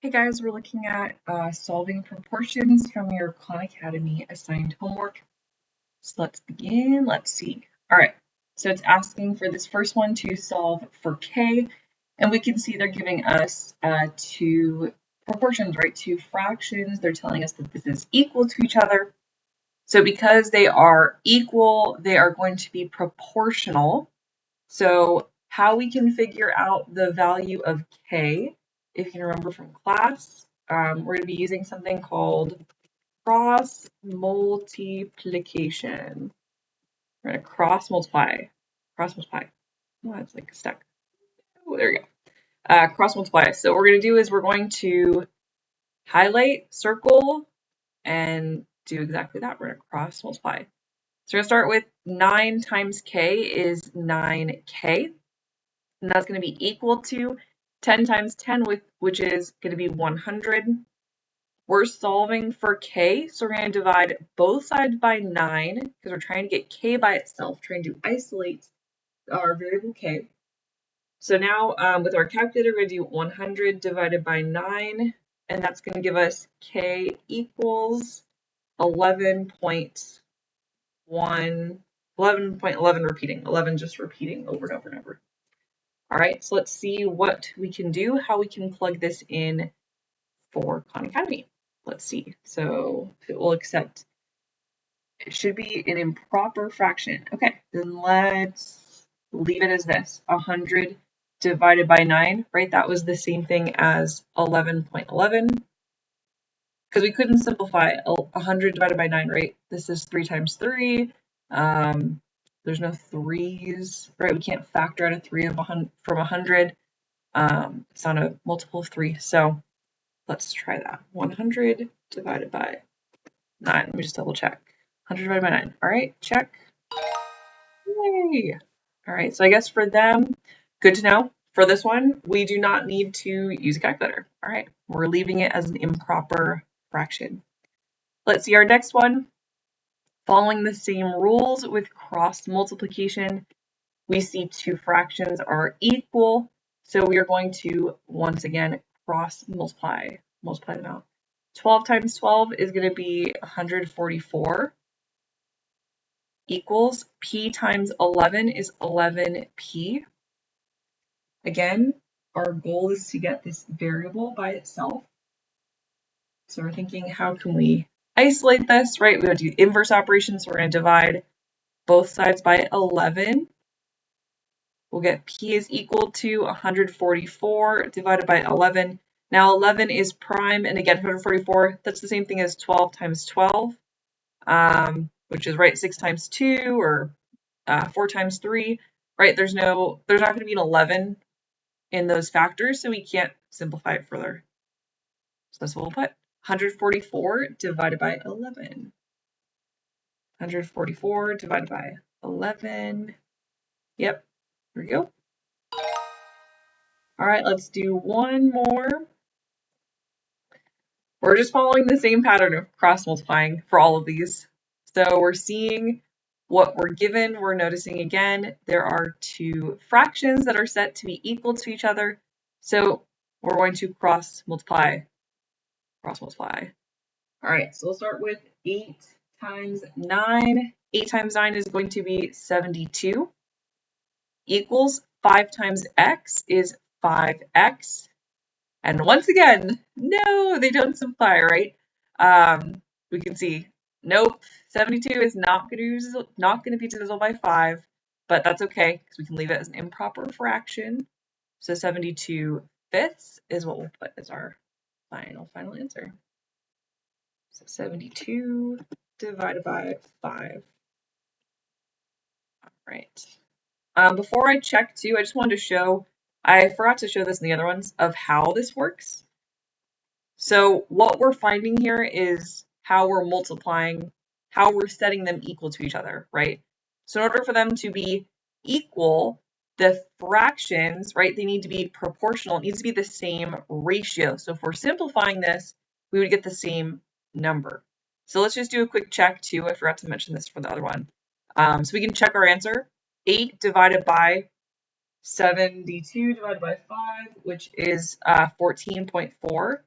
Hey guys, we're looking at solving proportions from your Khan Academy assigned homework. So let's begin. Let's see. All right, so it's asking for this first one to solve for k, and we can see they're giving us two proportions, right? Two fractions. They're telling us that this is equal to each other. So because they are equal, they are going to be proportional. So how we can figure out the value of k, if you can remember from class, we're going to be using something called cross multiplication. We're going to cross multiply. Cross multiply. Oh, it's like stuck. Oh, there we go. Cross multiply. So what we're going to do is we're going to highlight, circle, and do exactly that. We're going to cross multiply. So we're going to start with 9 times k is 9k. And that's going to be equal to 10 times 10, which is going to be 100. We're solving for k, so we're going to divide both sides by 9 because we're trying to get k by itself, trying to isolate our variable k. So now with our calculator, we're going to do 100 divided by 9, and that's going to give us k equals 11.11 repeating, 11 just repeating over and over and over. All right, so let's see what we can do, how we can plug this in for Khan Academy. Let's see. So it will accept, it should be an improper fraction. Okay, then let's leave it as this, 100 divided by 9, right? That was the same thing as 11.11 because we couldn't simplify 100 divided by 9, right? This is 3 times 3. There's no 3's, right? We can't factor out a 3 from 100. It's not a multiple of 3, so let's try that. 100 divided by 9. Let me just double check. 100 divided by 9. All right, check. Yay! All right, so I guess for them, good to know. For this one, we do not need to use a calculator. All right, we're leaving it as an improper fraction. Let's see our next one. Following the same rules with cross multiplication, we see two fractions are equal. So we are going to, once again, cross multiply them out. 12 times 12 is going to be 144 equals p times 11 is 11p. Again, our goal is to get this variable by itself. So we're thinking, how can we isolate this, right? We want to do inverse operations. So we're going to divide both sides by 11. We'll get p is equal to 144 divided by 11. Now 11 is prime, and again 144, that's the same thing as 12 times 12, which is right 6 times 2 or 4 times 3, right? There's not going to be an 11 in those factors, so we can't simplify it further. So that's what we'll put. 144 divided by 11. 144 divided by 11. Yep, here we go. All right, let's do one more. We're just following the same pattern of cross multiplying for all of these. So we're seeing what we're given. We're noticing again, there are two fractions that are set to be equal to each other. So we're going to cross multiply. Cross multiply. All right, so we'll start with 8 times 9. 8 times 9 is going to be 72 equals 5 times x is 5x. And once again, no, they don't simplify, right? We can see, nope, 72 is not going to be divisible by 5, but that's okay because we can leave it as an improper fraction. So 72 fifths is what we'll put as our final answer. So 72 divided by 5. All right. Before I check too, I just wanted to show, I forgot to show this in the other ones, of how this works. So what we're finding here is how we're multiplying, how we're setting them equal to each other, right? So in order for them to be equal, the fractions, right, they need to be proportional. It needs to be the same ratio. So if we're simplifying this, we would get the same number. So let's just do a quick check too. I forgot to mention this for the other one. So we can check our answer. 8 divided by 72 divided by 5, which is 14.4.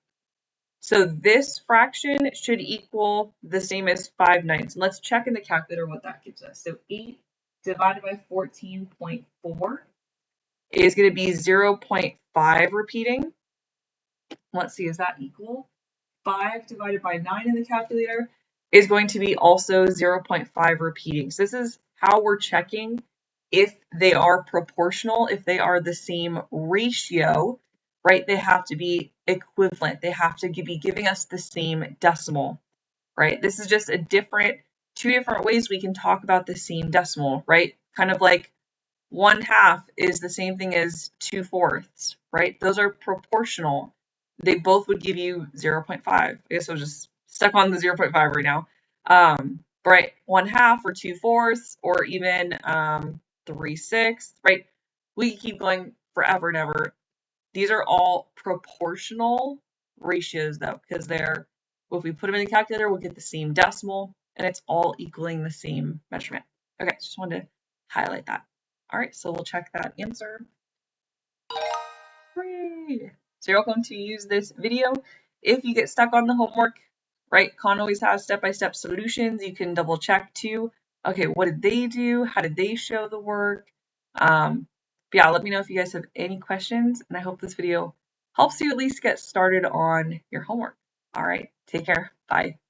So this fraction should equal the same as 5/9. Let's check in the calculator what that gives us. So 8 divided by 14.4 is going to be 0.5 repeating. Let's see, is that equal? 5 divided by 9 in the calculator is going to be also 0.5 repeating. So this is how we're checking if they are proportional, if they are the same ratio, right? They have to be equivalent. They have to be giving us the same decimal, right? This is just two different ways we can talk about the same decimal, right? Kind of like 1/2 is the same thing as 2/4, right? Those are proportional. They both would give you 0.5. I guess I was just stuck on the 0.5 right now. Right, 1/2 or 2/4 or even 3/6, right? We can keep going forever and ever. These are all proportional ratios though, because if we put them in the calculator, we'll get the same decimal and it's all equaling the same measurement. Okay, just wanted to highlight that. All right, so we'll check that answer. Great. So you're welcome to use this video. If you get stuck on the homework, right, Khan always has step-by-step solutions. You can double check too. Okay, what did they do? How did they show the work? Yeah, let me know if you guys have any questions, and I hope this video helps you at least get started on your homework. All right, take care. Bye.